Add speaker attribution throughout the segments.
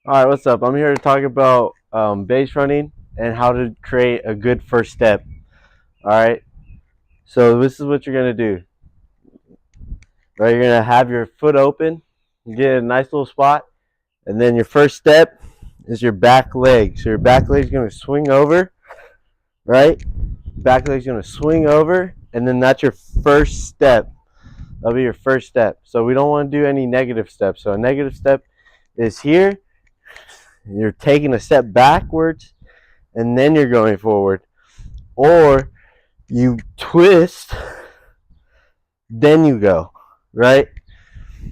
Speaker 1: All right, what's up? I'm here to talk about base running and how to create a good first step. All right, so this is what you're gonna do. Right, you're gonna have your foot open, get a nice little spot, and then your first step is your back leg. So your back leg's gonna swing over, right? Back leg's gonna swing over, and then that's your first step. That'll be your first step. So we don't want to do any negative steps. So a negative step is here. You're taking a step backwards, and then you're going forward. Or you twist, then you go, right?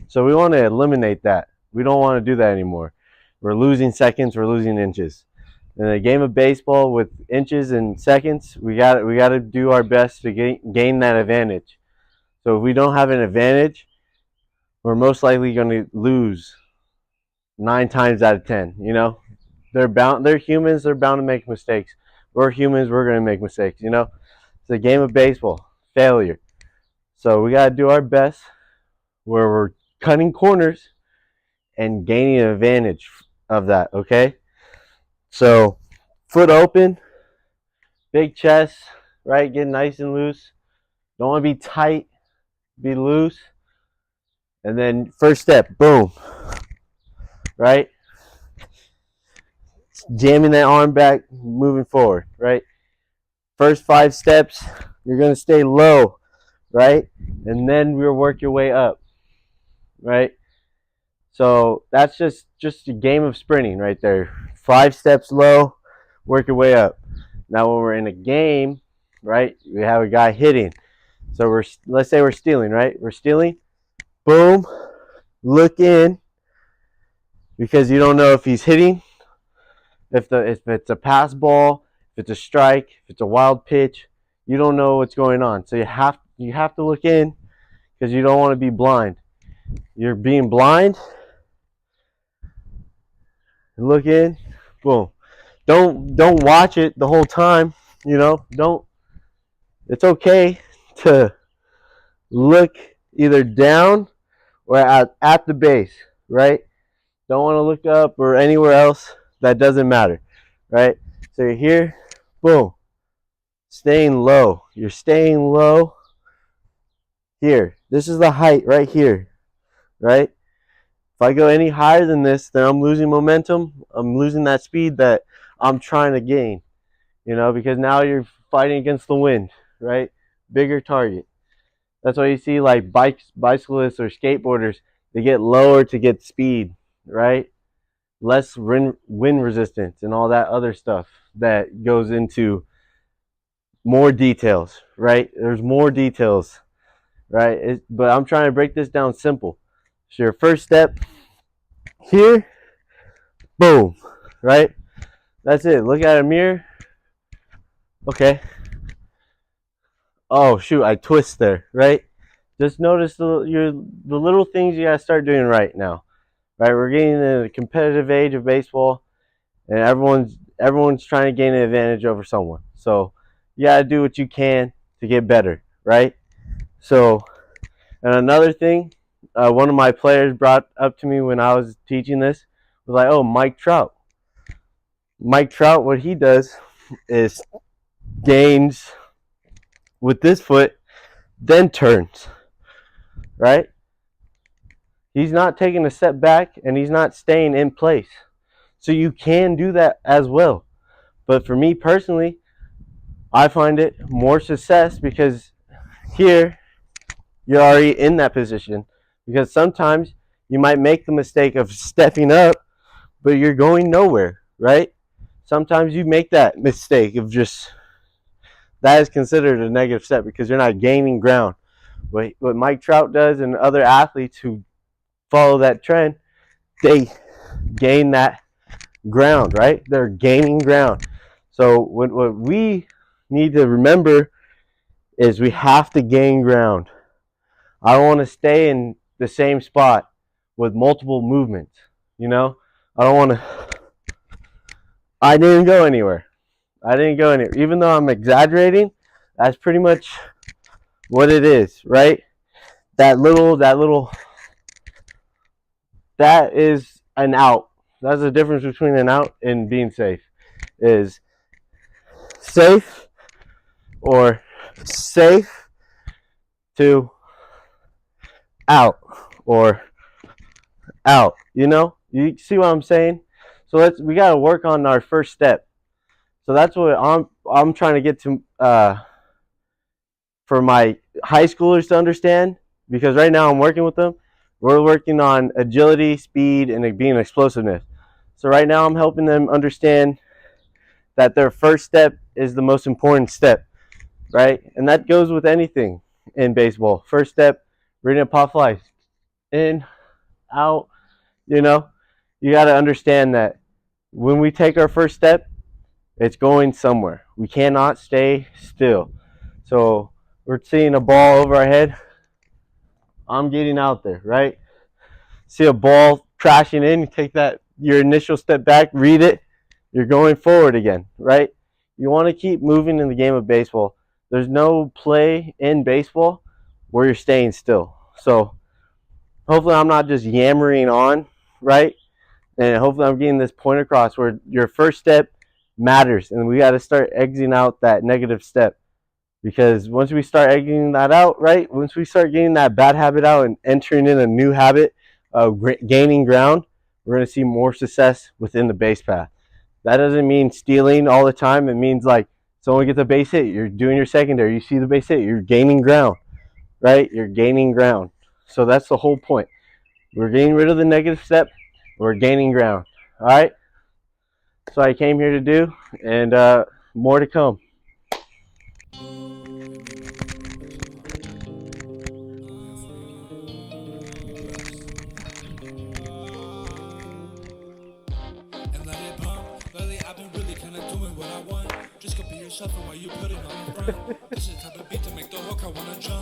Speaker 1: So we want to eliminate that. We don't want to do that anymore. We're losing seconds, we're losing inches. In a game of baseball with inches and seconds, we got to do our best to gain that advantage. So if we don't have an advantage, we're most likely going to lose 9 times out of 10. They're humans. They're bound to make mistakes. We're humans. We're going to make mistakes. It's a game of baseball. Failure. So we got to do our best where we're cutting corners and gaining an advantage of that. Okay. So foot open, big chest, right? Get nice and loose. Don't want to be tight. Be loose. And then first step, boom. Right? Jamming that arm back, moving forward, right? First 5 steps, you're going to stay low, right? And then we'll work your way up, right? So that's just a game of sprinting right there. 5 steps low, work your way up. Now when we're in a game, right, we have a guy hitting. So let's say we're stealing, right? We're stealing, boom, look in, because you don't know if he's hitting, if it's a pass ball, if it's a strike, if it's a wild pitch, you don't know what's going on. So you have to look in because you don't want to be blind. You're being blind. Look in, boom. Don't watch it the whole time. Don't. It's okay to look either down or at the base, right? Don't want to look up or anywhere else. That doesn't matter, right? So you're here, boom, staying low. You're staying low here. This is the height right here, right? If I go any higher than this, then I'm losing momentum. I'm losing that speed that I'm trying to gain, because now you're fighting against the wind, right? Bigger target. That's why you see like bicyclists or skateboarders, they get lower to get speed, right? Less wind resistance and all that other stuff that goes into more details, right? There's more details, right? But I'm trying to break this down simple. So your first step here, boom, right? That's it. Look at a mirror. Okay. Oh shoot, I twist there, right? Just notice the little things you gotta start doing right now, right? We're getting in the competitive age of baseball, and everyone's trying to gain an advantage over someone. So you gotta do what you can to get better, right? So, and another thing, one of my players brought up to me when I was teaching this was like, "Oh, Mike Trout. Mike Trout, what he does is gains with this foot, then turns, right? He's not taking a step back and he's not staying in place. So you can do that as well. But for me personally, I find it more success because here you're already in that position. Because sometimes you might make the mistake of stepping up, but you're going nowhere, right? Sometimes you make that mistake of that is considered a negative step because you're not gaining ground. What Mike Trout does and other athletes who follow that trend, they gain that ground, right? They're gaining ground. So what we need to remember is we have to gain ground. I don't want to stay in the same spot with multiple movements. I don't want to. I didn't go anywhere. Even though I'm exaggerating, that's pretty much what it is, right? That is an out. That's the difference between an out and being safe. Is safe or safe to out or out. You know, you see what I'm saying? So we got to work on our first step. So that's what I'm trying to get to for my high schoolers to understand, because right now I'm working with them. We're working on agility, speed, and being explosiveness. So right now I'm helping them understand that their first step is the most important step, right? And that goes with anything in baseball. First step, reading a pop fly, in, out. You know, you got to understand that when we take our first step, it's going somewhere. We cannot stay still. So we're seeing a ball over our head. I'm getting out there, right? See a ball crashing in, you take that your initial step back, read it, you're going forward again, right? You want to keep moving in the game of baseball. There's no play in baseball where you're staying still. So hopefully I'm not just yammering on, right? And hopefully I'm getting this point across where your first step matters, and we got to start exiting out that negative step. Because once we start exiting that out, right? Once we start getting that bad habit out and entering in a new habit of gaining ground, we're going to see more success within the base path. That doesn't mean stealing all the time. It means like someone gets a base hit, you're doing your secondary, you see the base hit, you're gaining ground, right? You're gaining ground. So that's the whole point. We're getting rid of the negative step, we're gaining ground. All right? That's what I came here to do, and more to come.
Speaker 2: And let it pump. Lately I've been really kinda doing what I want. Just copy yourself and why you put it on the front. This is the type of beat to make the hooker wanna jump.